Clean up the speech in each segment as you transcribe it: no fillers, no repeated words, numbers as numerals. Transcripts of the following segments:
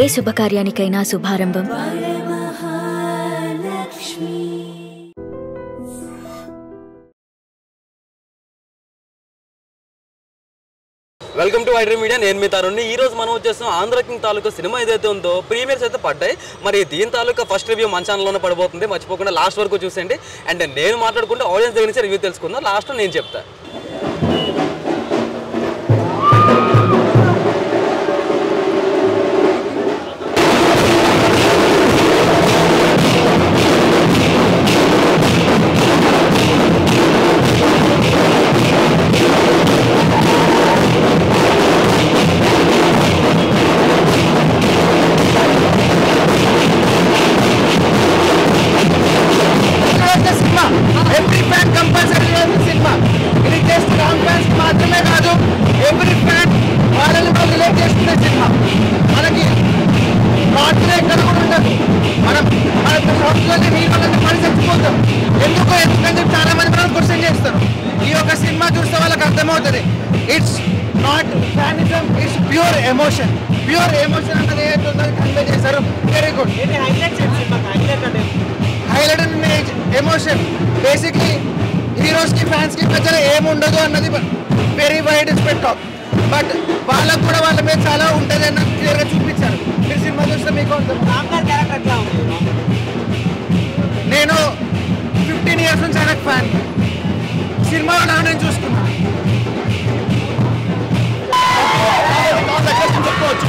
ఏ శుభకార్యానికైనా శుభారంభం welcome to వైడ్రీ మీడియా. నేను మీ తరుణ్ని. ఈ రోజు మనం వచ్చేస్తాం ఆంధ్ర కింగ్ తాలూకా సినిమా ఏదైతే ఉందో ప్రీమియర్స్ అయితే పడ్డాయి. మరి దీని తాలూకా ఫస్ట్ రివ్యూ మన ఛానల్లోనే పడిపోతుంది. మర్చిపోకుండా లాస్ట్ వరకు చూసేయండి. అండ్ నేను మాట్లాడుకుంటే ఆడియన్స్ దగ్గర నుంచి రివ్యూ తెలుసుకుందాం. లాస్ట్లో నేను చెప్తాను. చాలా మంది మనం క్వశ్చన్ చేస్తారు. ఈ యొక్క సినిమా చూస్తే వాళ్ళకి అర్థమవుతుంది. It's not fanism, it's pure emotion. Pure emotion అనేది ఏదైతే కన్వే చేశారు. Very good. Highlight image emotion. Basically heroes కి ఫ్యాన్స్ కి మధ్యలో ఏముండదు అన్నది very wide SPECT of. But వాళ్ళకు కూడా వాళ్ళ మీద చాలా ఉంటుంది అన్నది క్లియర్ గా చూపించారు. మీరు సినిమా చూస్తే మీకు నేను 15 years నుంచి ఆయనకు ఫ్యాన్. సినిమాలో నేను చూసుకున్నా. చెప్పుకోవచ్చు,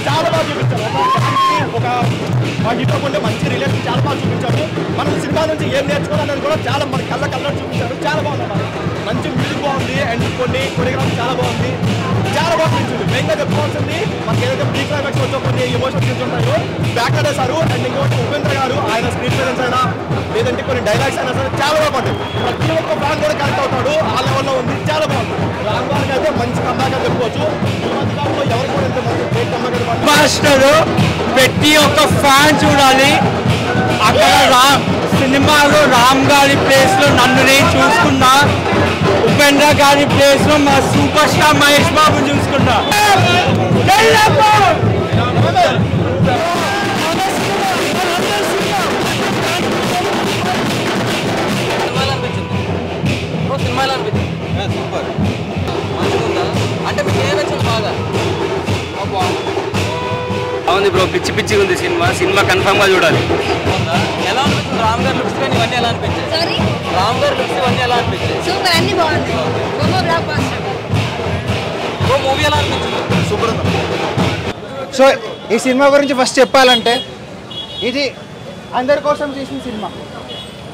చాలా బాగా చూపించారు. ఒక హీరో ఉండే మంచి రిలేషన్ చాలా బాగా చూపించాడు. మనం సినిమా నుంచి ఏం నేర్చుకోవాలనేది కూడా చాలా మన కళ్ళ చూపించారు. చాలా బాగుంది. మంచి మ్యూజిక్ బాగుంది అండ్ కొన్ని కొరియోగ్రఫీ చాలా బాగుంది. చాలా బాగా చూపించింది. మెయిన్గా చెప్పుకోవాల్సింది మనకి ఏదైతే ప్రీ క్లైమాక్స్ వచ్చో కొన్ని ఎమోషన్స్ చూస్తుంటాయో బ్యాక్ వేశారు. అండ్ ఇంకోటి ఉపేంద్ర గారు ఆయన స్క్రీన్ ప్రెజెన్స్ అయినా లేదంటే కొన్ని డైలాగ్స్ అయినా సరే చాలా బాగుంటాయి. ప్రతి ఒక్క ఫ్యాన్ కూడా కనెక్ట్ అవుతాడు. ఆ లెవెల్లో ఉంది. చాలా బాగుంది. రామ్ గారికి అయితే మంచి కంబ్యాక్ అని చెప్పుకోవచ్చు. ఈ మధ్యకాలంలో ఎవరు కూడా ఎంత మంచి గ్రేట్ కంబ్యాక్ మాస్టర్ ప్రతి ఒక్క ఫ్యాన్ చూడాలి. అక్కడ సినిమాలో రామ్ గారి ప్లేస్ లో నన్ను నేను చూసుకున్నా. ఉపేంద్ర గారి ప్లేస్ లో మా సూపర్ స్టార్ మహేష్ బాబు చూసుకున్నా. సినిమాలో అనిపించింది సూపర్ మంచిగా ఉందా అంటే మీకు ఏ నచ్చింది బాగా? అవును బ్రో, పిచ్చి పిచ్చిగా ఉంది సినిమా కన్ఫర్మ్ గా చూడాలి. ఎలా అనిపించింది? రామ్ గారి లుక్స్ కానీ ఇవన్నీ ఎలా అనిపించాయి? రామ్ గారి లుక్స్ ఇవన్నీ ఎలా అనిపించాయి? సూపర్, అన్ని బాగుంది. మూవీ ఎలా అనిపించింది? సూపర్ ఉంది. సో ఈ సినిమా గురించి ఫస్ట్ చెప్పాలంటే ఇది అందరి కోసం చేసిన సినిమా.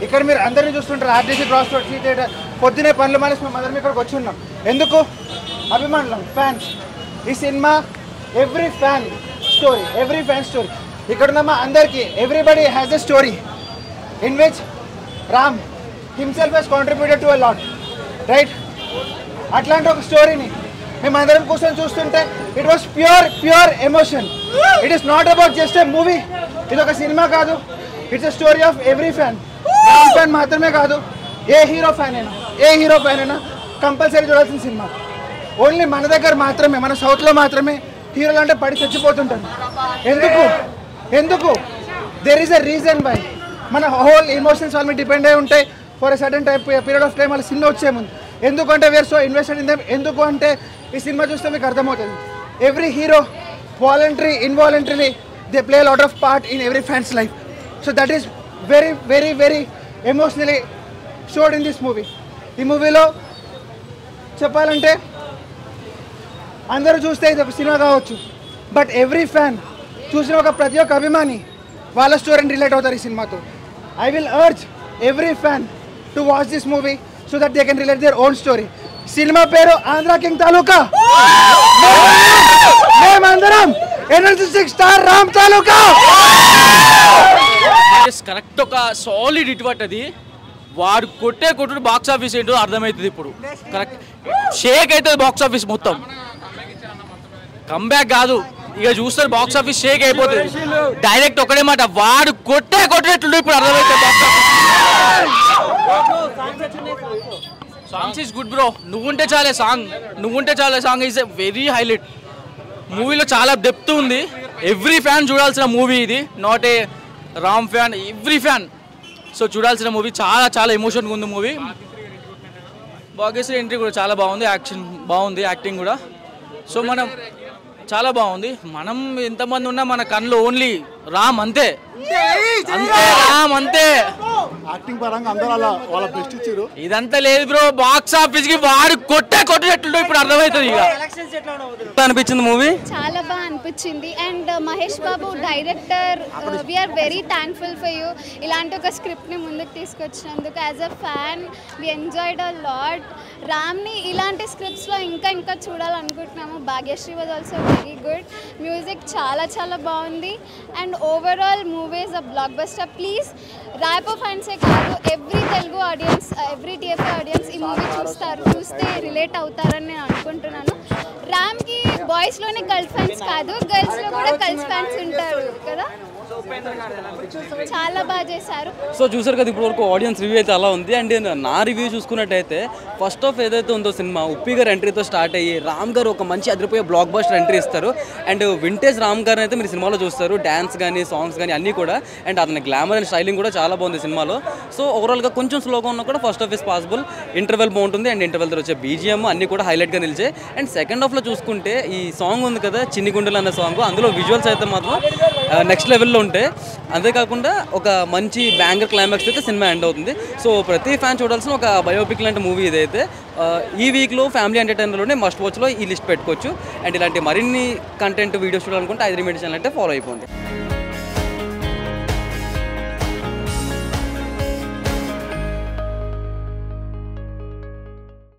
ఇక్కడ మీరు అందరినీ చూస్తుంటారు. ఆర్టీసీ క్రాస్ రోడ్ సీ థియేటర్ పొద్దునే పనులు మానేసి మేము అందరం ఇక్కడికి వచ్చి ఉన్నాం. ఎందుకు? అభిమానులం, ఫ్యాన్స్. ఈ సినిమా ఎవ్రీ ఫ్యాన్ స్టోరీ. ఇక్కడ ఉన్న మా అందరికీ everybody has a story in which Ram himself has contributed to a lot, right? అట్లాంటి ఒక స్టోరీని మేమందరం కూర్చొని చూస్తుంటే it was pure emotion. It is not about just a movie. ఇది ఒక సినిమా కాదు. It's a story of every fan. Ram fan మాత్రమే కాదు, ఏ హీరో ఫ్యాన్ అయినా కంపల్సరీ చూడాల్సిన సినిమా. ఓన్లీ మన దగ్గర మాత్రమే, మన సౌత్లో మాత్రమే హీరోలు అంటే పడి చచ్చిపోతుంటారు. ఎందుకు? There is a reason why. మన హోల్ ఎమోషన్స్ వాళ్ళ మీద డిపెండ్ అయి ఉంటాయి for a sudden period of time. వాళ్ళ సినిమా వచ్చే ముందు ఎందుకంటే we are so invested in them. ఎందుకు అంటే ఈ సినిమా చూస్తే మీకు అర్థమవుతుంది. Every hero involuntarily they play lot of part in every fans life. So that is very very very emotionally showed in this movie. ఈ మూవీలో చెప్పాలంటే అందరూ చూస్తే ఇది ఒక సినిమా కావచ్చు, బట్ ఎవ్రీ ఫ్యాన్ చూసిన ప్రతి ఒక్క అభిమాని వాళ్ళ స్టోరీని రిలేట్ అవుతారు ఈ సినిమాతో. I will urge every fan to watch this movie so that they can relate their own story. Cinema పేరు ఆంధ్ర కింగ్ తాలూకా. మేమందరం ఎనర్జెటిక్ స్టార్ రామ్ తాలూకా. కరెక్ట్ ఒక సాలిడ్ హిట్ పట్టది. వాడు కొట్టుడు బాక్స్ ఆఫీస్ ఏంటో అర్థమవుతుంది ఇప్పుడు. కరెక్ట్ షేక్ అవుతుంది బాక్స్ ఆఫీస్ మొత్తం. కంబ్యాక్ కాదు, ఇక చూస్తారు బాక్స్ ఆఫీస్ షేక్ అయిపోతుంది. డైరెక్ట్ ఒకటే మాట, వాడు కొట్టేట్లు ఇప్పుడు అర్థమవుతుంది box office. Songs is good bro. నువ్వుంటే చాలే song is a very highlight. మూవీలో చాలా డెప్త్ ఉంది. ఎవ్రీ ఫ్యాన్ చూడాల్సిన మూవీ ఇది, not a Ram fan, every fan so చూడాల్సిన మూవీ. చాలా చాలా ఎమోషన్గా ఉంది మూవీ. భాగ్యశ్రీ ఎంట్రీ కూడా చాలా బాగుంది, యాక్షన్ బాగుంది, యాక్టింగ్ కూడా. సో మనం చాలా బాగుంది. మనం ఎంతమంది ఉన్నా మన కళ్ళు ఓన్లీ రామ్, అంతే అంతే రామ్ అంతే. యాక్టింగ్ పరంగా అందరూ అలా వాళ్ళ బెస్ట్ ఇచ్చారు. ఇదంతా లేదు బ్రో, బాక్స్ ఆఫీస్ కి వాడు కొట్టేటట్లు ఇప్పుడు అర్థమవుతుంది. ఇక అనిపించింది మూవీ చాలా బాగా అనిపించింది. And Mahesh Babu director, we are very thankful for you. ఇలాంటి ఒక స్క్రిప్ట్ని ముందుకు తీసుకొచ్చినందుకు. As a fan we enjoyed a lot. రామ్ని ఇలాంటి స్క్రిప్ట్స్లో ఇంకా ఇంకా చూడాలనుకుంటున్నాము. Bhagyashri was also very good. Music చాలా చాలా బాగుంది. And overall movie is a blockbuster. Please Rapo ఫ్యాన్సే కాదు, every Telugu audience, every TFI audience ఈ మూవీ చూస్తే రిలేట్ అవుతారని నేను అనుకుంటున్నాను. రామ్కి బాయ్స్లోనే కల్ట్ ఫ్యాన్స్ కాదు, గర్ల్స్లో కూడా కల్ట్ ఫ్యాన్స్ ఉంటారు కదా. చాలా బాగా చేశారు. సో చూసారు కదా ఇప్పుడు వరకు ఆడియన్స్ రివ్యూ అయితే అలా ఉంది. అండ్ నా రివ్యూ చూసుకున్నట్టయితే ఫస్ట్ ఆఫ్ ఏదైతే ఉందో సినిమా ఉప్పి గారు ఎంట్రీతో స్టార్ట్ అయ్యి రామ్ గారు ఒక మంచి అదిరిపోయే బ్లాక్ బస్టర్ ఎంట్రీ ఇస్తారు. అండ్ వింటేజ్ రామ్ గారిని అయితే మీరు సినిమాలో చూస్తారు. డ్యాన్స్ కానీ సాంగ్స్ కానీ అన్నీ కూడా. అండ్ అతని గ్లామర్ అండ్ స్టైలింగ్ కూడా చాలా బాగుంది సినిమాలో. సో ఓవరాల్గా కొంచెం స్లోగా ఉన్నా కూడా first half is possible. Interval బాగుంటుంది. అండ్ ఇంటర్వెల్ తర్వాత వచ్చే బీజిఎం అన్నీ కూడా హైలైట్గా నిలిచాయి. అండ్ సెకండ్ హాఫ్లో చూసుకుంటే ఈ సాంగ్ ఉంది కదా చిన్ని గుండెలు అన్న సాంగ్, అందులో విజువల్స్ అయితే మాత్రం నెక్స్ట్ లెవెల్లో ఉంటాయి. అంతేకాకుండా ఒక మంచి బ్యాంగర్ క్లైమాక్స్ అయితే సినిమా ఎండ్ అవుతుంది. సో ప్రతి ఫ్యాన్ చూడాల్సిన ఒక బయోపిక్ లాంటి మూవీ ఇదైతే. ఈ వీక్లో ఫ్యామిలీ ఎంటర్టైనర్లోనే మస్ట్ వాచ్లో ఈ లిస్ట్ పెట్టుకోవచ్చు. అండ్ ఇలాంటి మరిన్ని కంటెంట్ వీడియోస్ చూడాలనుకుంటే 5 ఛానల్ అంటే ఫాలో అయిపోండి.